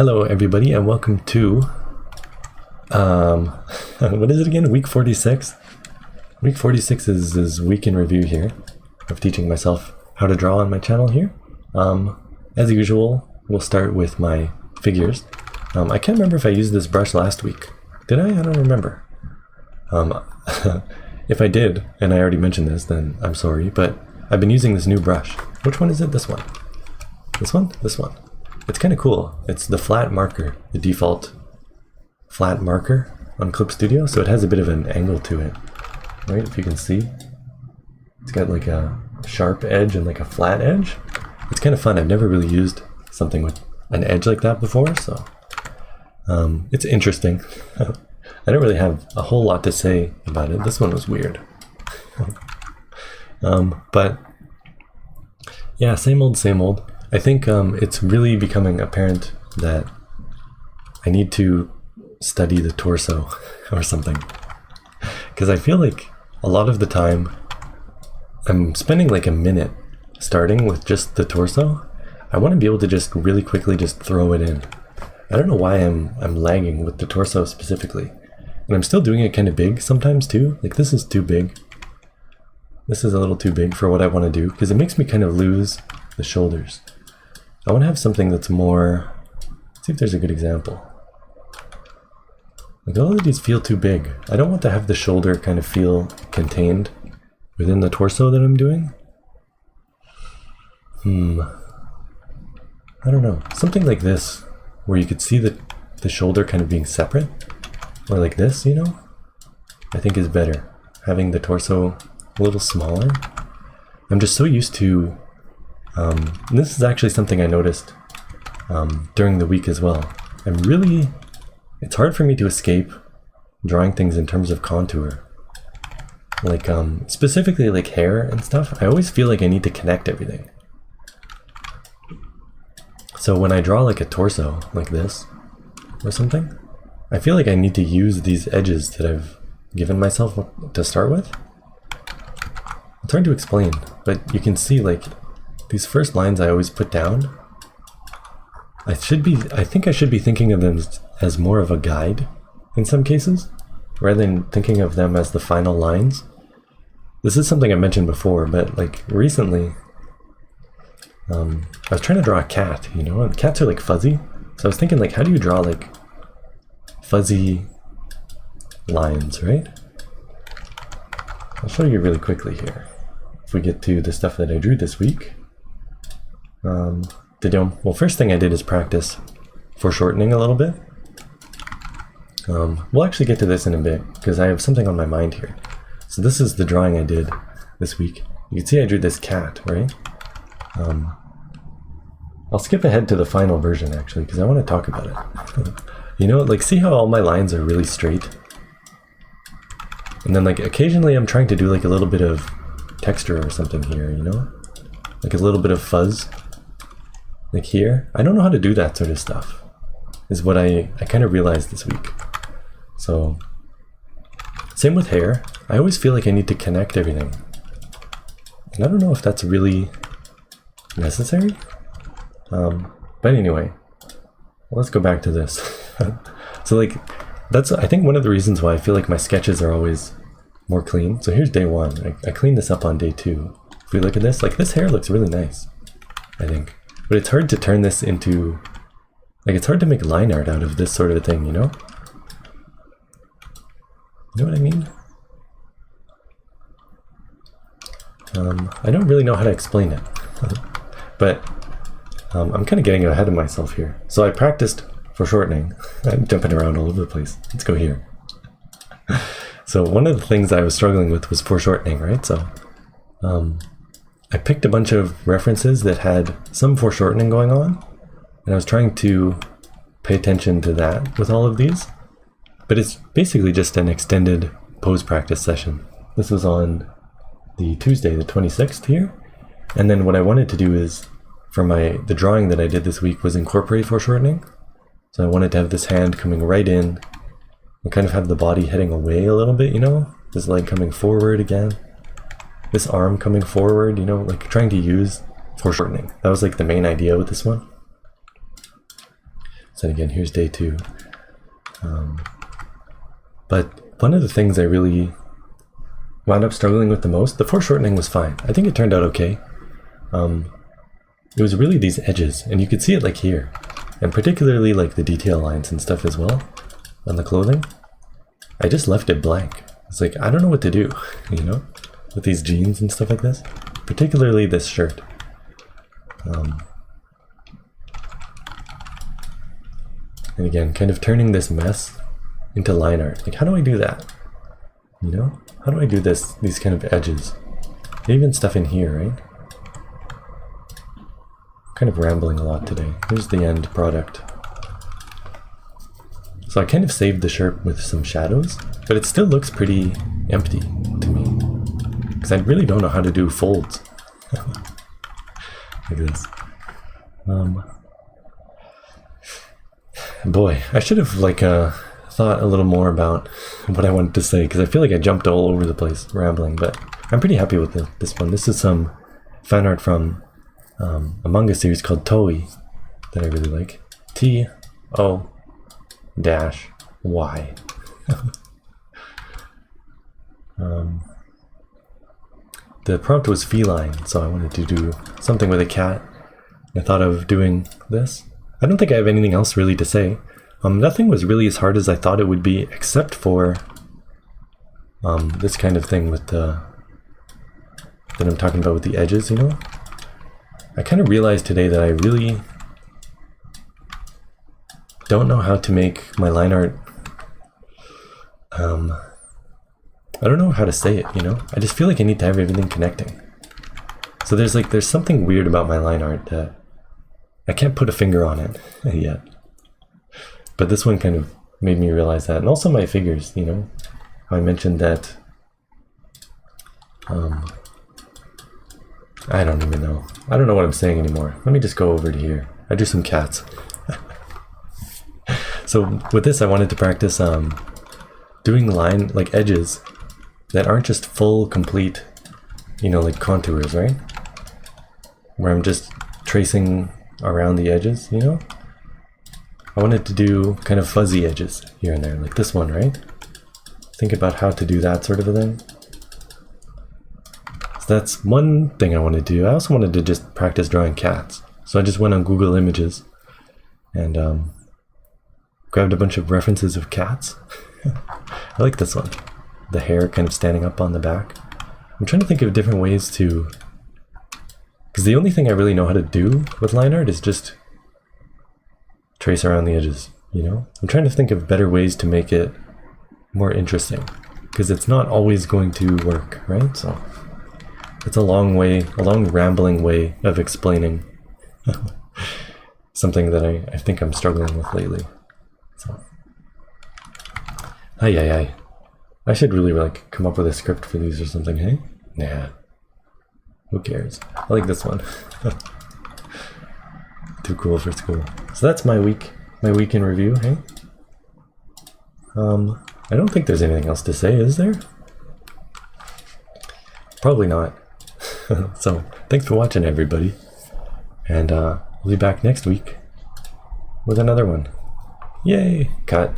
Hello everybody and welcome to what is it again? Week 46? Week 46 is week in review here of teaching myself how to draw on my channel here. As usual, we'll start with my figures. I can't remember if I used this brush last week. Did I? I don't remember. If I did, and I already mentioned this, then I'm sorry, but I've been using this new brush. Which one is it? This one. This one? This one. It's kind of cool. It's the flat marker, the default flat marker on Clip Studio, so it has a bit of an angle to it, right? If you can see, it's got like a sharp edge and like a flat edge. It's kind of fun. I've never really used something with an edge like that before, so it's interesting. I don't really have a whole lot to say about it. This one was weird. But yeah, same old, same old. I think it's really becoming apparent that I need to study the torso or something. Because I feel like a lot of the time I'm spending like a minute starting with just the torso. I want to be able to just really quickly just throw it in. I don't know why I'm lagging with the torso specifically. And I'm still doing it kind of big sometimes too. Like this is too big. This is a little too big for what I want to do because it makes me kind of lose the shoulders. I want to have something that's more, let's see if there's a good example. Like all of these feel too big. I don't want to have the shoulder kind of feel contained within the torso that I'm doing. I don't know. Something like this, where you could see the shoulder kind of being separate. Or like this, you know? I think is better. Having the torso a little smaller. I'm just so used to this is actually something I noticed during the week as well. It's hard for me to escape drawing things in terms of contour. Like specifically like hair and stuff, I always feel like I need to connect everything. So when I draw like a torso like this or something, I feel like I need to use these edges that I've given myself to start with. It's hard to explain, but you can see like these first lines I always put down, I think I should be thinking of them as more of a guide in some cases, rather than thinking of them as the final lines. This is something I mentioned before, but like recently, I was trying to draw a cat, you know, and cats are like fuzzy. So I was thinking like, how do you draw like fuzzy lines, right? I'll show you really quickly here. If we get to the stuff that I drew this week. Well, first thing I did is practice foreshortening a little bit. We'll actually get to this in a bit because I have something on my mind here. So this is the drawing I did this week. You can see I drew this cat, right? I'll skip ahead to the final version actually because I want to talk about it. You know, like see how all my lines are really straight? And then like occasionally I'm trying to do like a little bit of texture or something here, you know? Like a little bit of fuzz. Like here, I don't know how to do that sort of stuff, is what I kind of realized this week. So, same with hair. I always feel like I need to connect everything. And I don't know if that's really necessary. But anyway, let's go back to this. So like, that's I think one of the reasons why I feel like my sketches are always more clean. So here's day one. I cleaned this up on day two. If we look at this, like this hair looks really nice, I think. But it's hard to turn this into, like it's hard to make line art out of this sort of a thing, you know? You know what I mean? I don't really know how to explain it. But I'm kind of getting ahead of myself here. So I practiced foreshortening. I'm jumping around all over the place. Let's go here. So one of the things I was struggling with was foreshortening, right? So I picked a bunch of references that had some foreshortening going on, and I was trying to pay attention to that with all of these. But it's basically just an extended pose practice session. This was on the Tuesday, the 26th here. And then what I wanted to do is, for the drawing that I did this week was incorporate foreshortening. So I wanted to have this hand coming right in and kind of have the body heading away a little bit, you know? This leg coming forward again. This arm coming forward, you know, like trying to use foreshortening. That was like the main idea with this one. So then again, here's day 2. But one of the things I really wound up struggling with the most, the foreshortening was fine. I think it turned out okay. It was really these edges, and you could see it like here, and particularly like the detail lines and stuff as well on the clothing. I just left it blank. It's like, I don't know what to do, you know, with these jeans and stuff like this, particularly this shirt. And again, kind of turning this mess into line art. Like, how do I do that? You know, how do I do this? These kind of edges, even stuff in here, right? Kind of rambling a lot today. Here's the end product. So I kind of saved the shirt with some shadows, but it still looks pretty empty to me, because I really don't know how to do folds like this. Boy, I should have like thought a little more about what I wanted to say, because I feel like I jumped all over the place rambling, but I'm pretty happy with this one. This is some fan art from a manga series called Toei that I really like. T-O-Y. The prompt was feline, so I wanted to do something with a cat. I thought of doing this. I don't think I have anything else really to say. Nothing was really as hard as I thought it would be, except for this kind of thing with the that I'm talking about with the edges, you know? I kind of realized today that I really don't know how to make my line art. I don't know how to say it, you know? I just feel like I need to have everything connecting. So there's something weird about my line art that I can't put a finger on it yet. But this one kind of made me realize that. And also my figures, you know? How I mentioned that I don't even know. I don't know what I'm saying anymore. Let me just go over to here. I do some cats. So with this, I wanted to practice doing line, like edges that aren't just full, complete, you know, like contours, right? Where I'm just tracing around the edges, you know? I wanted to do kind of fuzzy edges here and there, like this one, right? Think about how to do that sort of a thing. So that's one thing I wanted to do. I also wanted to just practice drawing cats. So I just went on Google Images and grabbed a bunch of references of cats. I like this one. The hair kind of standing up on the back. I'm trying to think of different ways to... Because the only thing I really know how to do with line art is just trace around the edges, you know? I'm trying to think of better ways to make it more interesting, because it's not always going to work, right? So it's a long rambling way of explaining something that I think I'm struggling with lately. So, I should really like come up with a script for these or something, hey? Nah. Who cares? I like this one. Too cool for school. So that's my week in review, hey? I don't think there's anything else to say, is there? Probably not. So, thanks for watching, everybody. And we'll be back next week with another one. Yay! Cut.